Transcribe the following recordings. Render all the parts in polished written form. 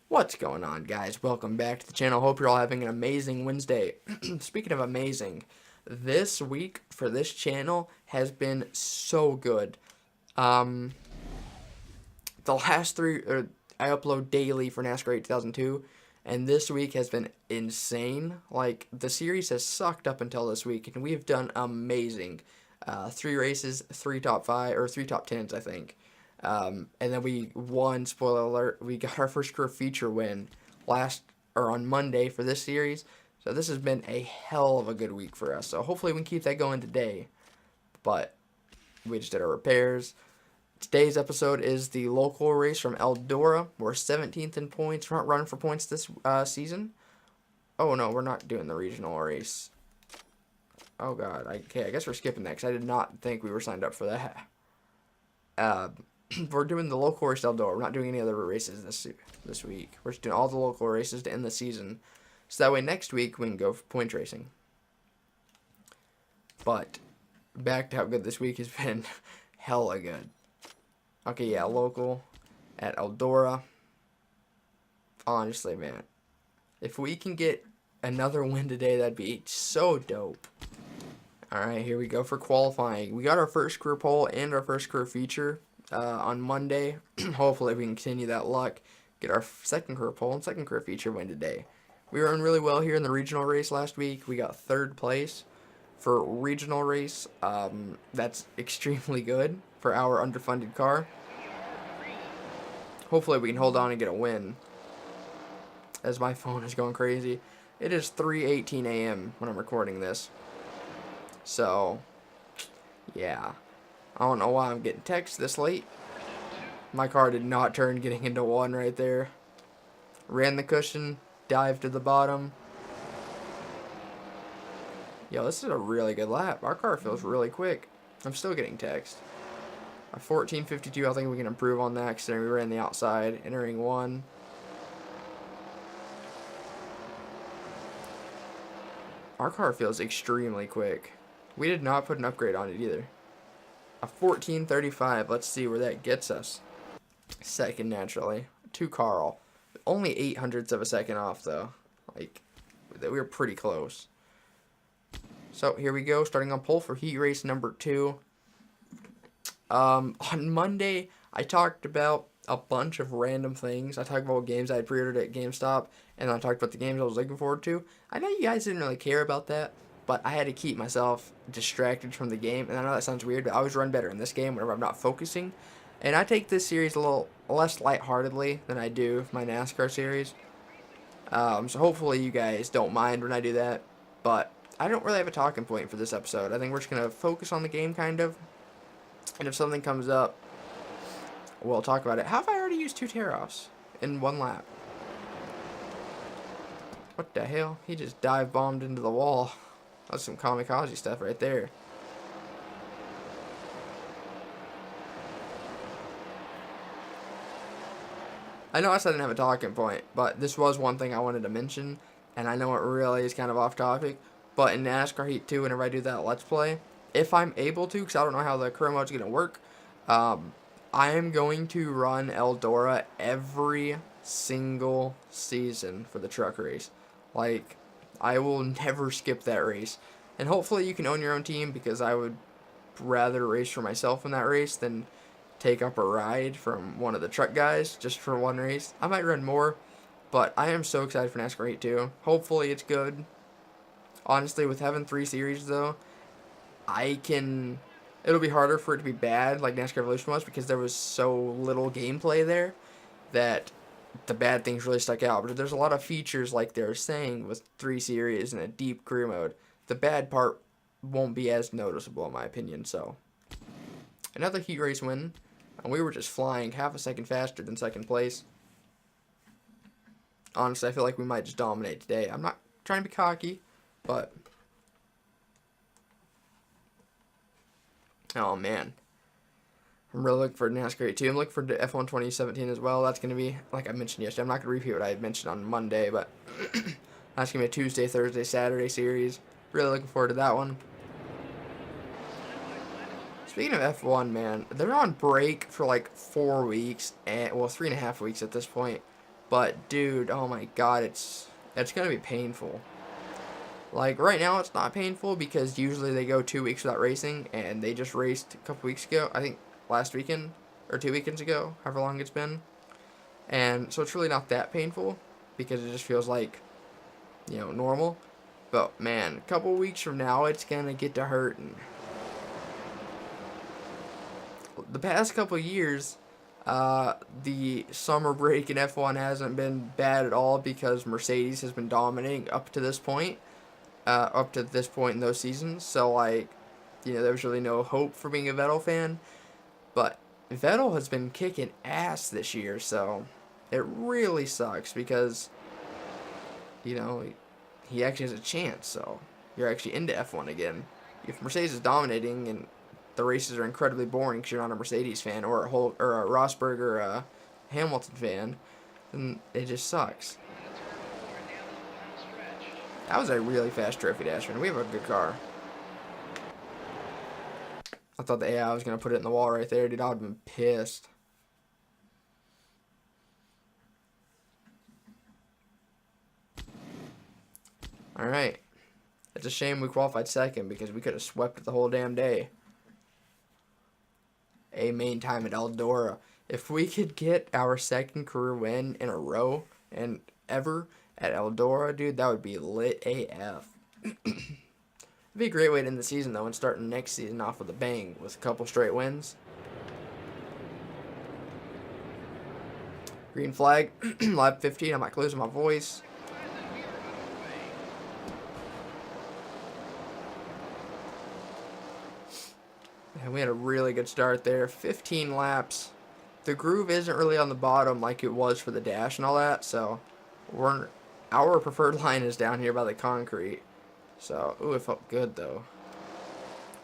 What's going on, guys? Welcome back to the channel. Hope you're all having an amazing Wednesday. Speaking of amazing, this week for this channel has been so good. The last three, I upload daily for NASCAR 8 2002, and this week has been insane. Like, the series has sucked up until this week, and we have done amazing. 3 races, 3 top 5, or 3 top 10s, I think. And then we won, spoiler alert, we got our first career feature win on Monday for this series. So this has been a hell of a good week for us. So hopefully we can keep that going today. But we just did our repairs. Today's episode is the local race from Eldora. We're 17th in points. We're not running for points this season. Oh no, we're not doing the regional race. Oh god, okay, I guess we're skipping that because I did not think we were signed up for that. We're doing the local race Eldora. We're not doing any other races this week. We're just doing all the local races to end the season. So that way next week we can go for points racing. But back to how good this week has been. Hella good. Okay, yeah, local at Eldora. Honestly, man. If we can get another win today, that'd be so dope. Alright, here we go for qualifying. We got our first career pole and our first career feature on Monday. Hopefully we can continue that luck, get our second career pole and second career feature win today. We were in really well here in the regional race last week. We got 3rd place for regional race. That's extremely good for our underfunded car. Hopefully we can hold on and get a win, as my phone is going crazy. It is 3:18 a.m. when I'm recording this. So, yeah. I don't know why I'm getting texts this late. My car did not turn getting into 1 right there. Ran the cushion, dived to the bottom. Yo, this is a really good lap. Our car feels really quick. I'm still getting text. A 14:52, I think we can improve on that considering we ran the outside, entering 1. Our car feels extremely quick. We did not put an upgrade on it either. A 14:35. Let's see where that gets us. Second, naturally. To Carl. Only 0.08 of a second off, though. Like, we were pretty close. So, here we go. Starting on pole for heat race number 2. On Monday, I talked about a bunch of random things. I talked about what games I had pre-ordered at GameStop, and then I talked about the games I was looking forward to. I know you guys didn't really care about that, but I had to keep myself distracted from the game. And I know that sounds weird, but I always run better in this game whenever I'm not focusing. And I take this series a little less lightheartedly than I do my NASCAR series. So hopefully you guys don't mind when I do that. But I don't really have a talking point for this episode. I think we're just going to focus on the game, kind of. And if something comes up, we'll talk about it. How have I already used 2 tear-offs in 1 lap? What the hell? He just dive-bombed into the wall. That's some kamikaze stuff right there. I know I said I didn't have a talking point, but this was one thing I wanted to mention, and I know it really is kind of off topic, but in NASCAR Heat 2, whenever I do that Let's Play, if I'm able to, because I don't know how the career mode's going to work, I am going to run Eldora every single season for the truck race. Like, I will never skip that race. And hopefully you can own your own team, because I would rather race for myself in that race than take up a ride from one of the truck guys just for 1 race. I might run more, but I am so excited for NASCAR 8 too. Hopefully it's good. Honestly, with having 3 series though, it'll be harder for it to be bad like NASCAR Evolution was, because there was so little gameplay there that the bad things really stuck out. But there's a lot of features, like they're saying, with 3 series and a deep career mode. The bad part won't be as noticeable in my opinion. So another heat race win, and we were just flying half a second faster than second place. Honestly, I feel like we might just dominate today. I'm not trying to be cocky, but oh man, I'm really looking for NASCAR 8 too. I'm looking for the F1 2017 as well. That's going to be, like I mentioned yesterday, I'm not going to repeat what I had mentioned on Monday, but that's going to be a Tuesday, Thursday, Saturday series. Really looking forward to that one. Speaking of F1, man, they're on break for like 4 weeks, well, 3.5 weeks at this point. But dude, oh my god, it's gonna be painful. Like right now, it's not painful because usually they go 2 weeks without racing, and they just raced a couple weeks ago. I think last weekend or 2 weekends ago, however long it's been. And so it's really not that painful because it just feels like, normal. But man, a couple weeks from now, it's gonna get to hurting. The past couple years, the summer break in F1 hasn't been bad at all because Mercedes has been dominating up to this point. In those seasons. So, there was really no hope for being a Vettel fan. But Vettel has been kicking ass this year, so it really sucks because, he actually has a chance. So, you're actually into F1 again. If Mercedes is dominating and the races are incredibly boring because you're not a Mercedes fan or a Rosberg or a Hamilton fan, then it just sucks. That was a really fast trophy dash, man. We have a good car. I thought the AI was going to put it in the wall right there, dude. I would have been pissed. Alright. It's a shame we qualified second because we could have swept it the whole damn day. A main time at Eldora. If we could get our second career win in a row and ever at Eldora, dude, that would be lit AF. It'd be a great way to end the season, though, and starting next season off with a bang with a couple straight wins. Green flag, lap 15. I'm like losing my voice. And we had a really good start there. 15 laps. The groove isn't really on the bottom like it was for the dash and all that, so our preferred line is down here by the concrete. So, ooh, it felt good, though.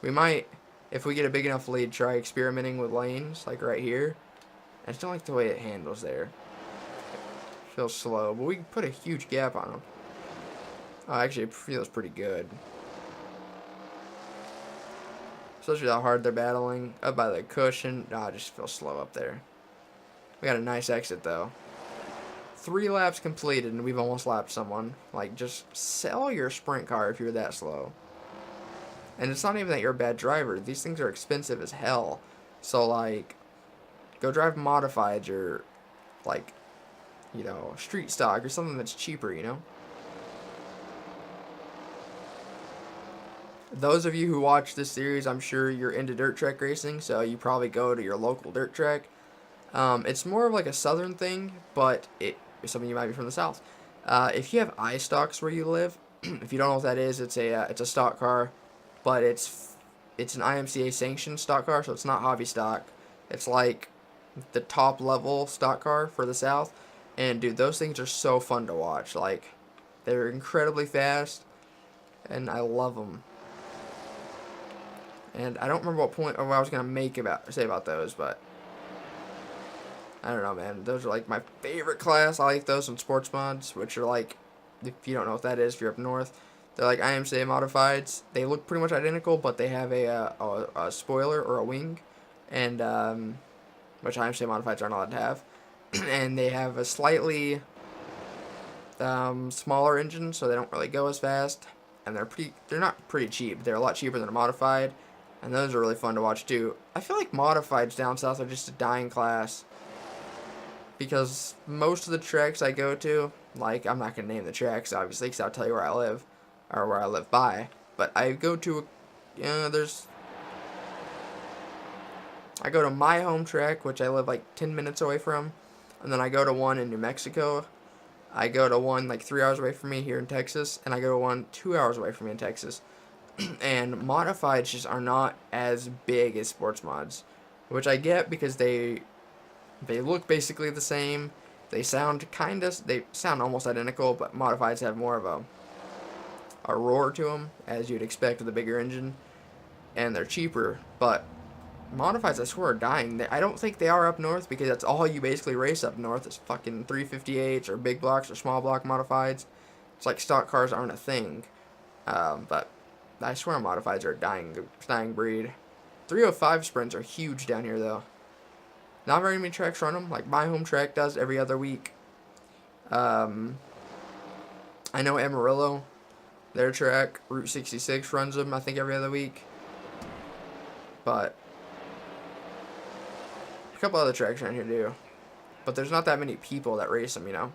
We might, if we get a big enough lead, try experimenting with lanes, like right here. I just don't like the way it handles there. It feels slow, but we can put a huge gap on them. Oh, actually, it feels pretty good. Especially how hard they're battling. Up by the cushion. Nah, it just feels slow up there. We got a nice exit, though. 3 laps completed, and we've almost lapped someone. Like, just sell your sprint car if you're that slow. And it's not even that you're a bad driver. These things are expensive as hell. So, like, go drive modifieds or, like, street stock or something that's cheaper, Those of you who watch this series, I'm sure you're into dirt track racing, so you probably go to your local dirt track. It's more of like a southern thing, but some of you might be from the south. If you have iStocks where you live, if you don't know what that is, it's a stock car, but it's an IMCA sanctioned stock car, so it's not hobby stock. It's like the top level stock car for the south, and dude, those things are so fun to watch. Like, they're incredibly fast, and I love them. And I don't remember what I was gonna say about those, but I don't know, man. Those are like my favorite class. I like those in sports mods, which are like, if you don't know what that is, if you're up north, they're like IMCA modifieds. They look pretty much identical, but they have a spoiler or a wing, and which IMCA modifieds aren't allowed to have, and they have a slightly smaller engine, so they don't really go as fast, and they're not pretty cheap. They're a lot cheaper than a modified, and those are really fun to watch too. I feel like modifieds down south are just a dying class. Because most of the tracks I go to, like, I'm not going to name the tracks, obviously, because I'll tell you where I live, or where I live by, but I go to, I go to my home track, which I live, like, 10 minutes away from, and then I go to one in New Mexico, I go to one, like, 3 hours away from me here in Texas, and I go to one 2 hours away from me in Texas, and modifieds just are not as big as sports mods, which I get because they look basically the same. They sound almost identical, but modifieds have more of a roar to them, as you'd expect with a bigger engine, and they're cheaper. But modifieds, I swear, are dying. I don't think they are up north because that's all you basically race up north is fucking 358s or big blocks or small block modifieds. It's like stock cars aren't a thing. But I swear modifieds are a dying breed. 305 sprints are huge down here, though. Not very many tracks run them. Like, my home track does every other week. I know Amarillo, their track, Route 66 runs them, I think, every other week. But a couple other tracks around here do. But there's not that many people that race them, you know.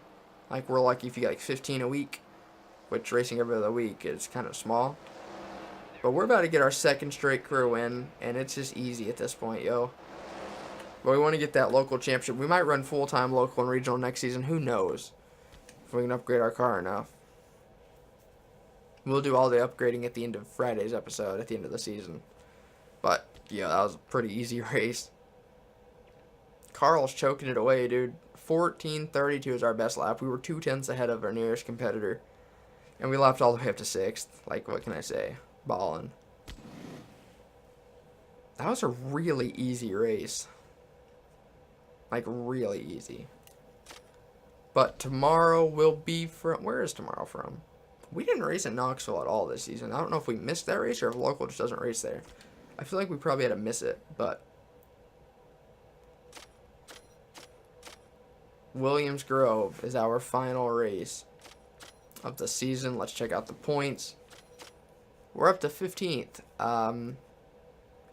Like, we're lucky if you get like 15 a week, which racing every other week is kind of small. But we're about to get our second straight career win, and it's just easy at this point, yo. But we want to get that local championship. We might run full-time local and regional next season. Who knows if we can upgrade our car enough. We'll do all the upgrading at the end of Friday's episode, at the end of the season. But, yeah, that was a pretty easy race. Carl's choking it away, dude. 14:32 is our best lap. We were 2/10 ahead of our nearest competitor. And we lapped all the way up to 6th. Like, what can I say? Ballin'. That was a really easy race. Like, really easy. But tomorrow will be from... Where is tomorrow from? We didn't race in Knoxville at all this season. I don't know if we missed that race or if local just doesn't race there. I feel like we probably had to miss it, but... Williams Grove is our final race of the season. Let's check out the points. We're up to 15th.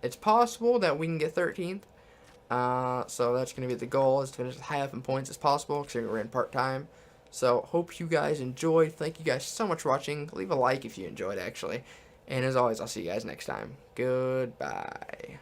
It's possible that we can get 13th. So that's going to be the goal, is to finish as high up in points as possible, considering we're in part-time. So hope you guys enjoyed. Thank you guys so much for watching. Leave a like if you enjoyed, actually. And as always, I'll see you guys next time. Goodbye.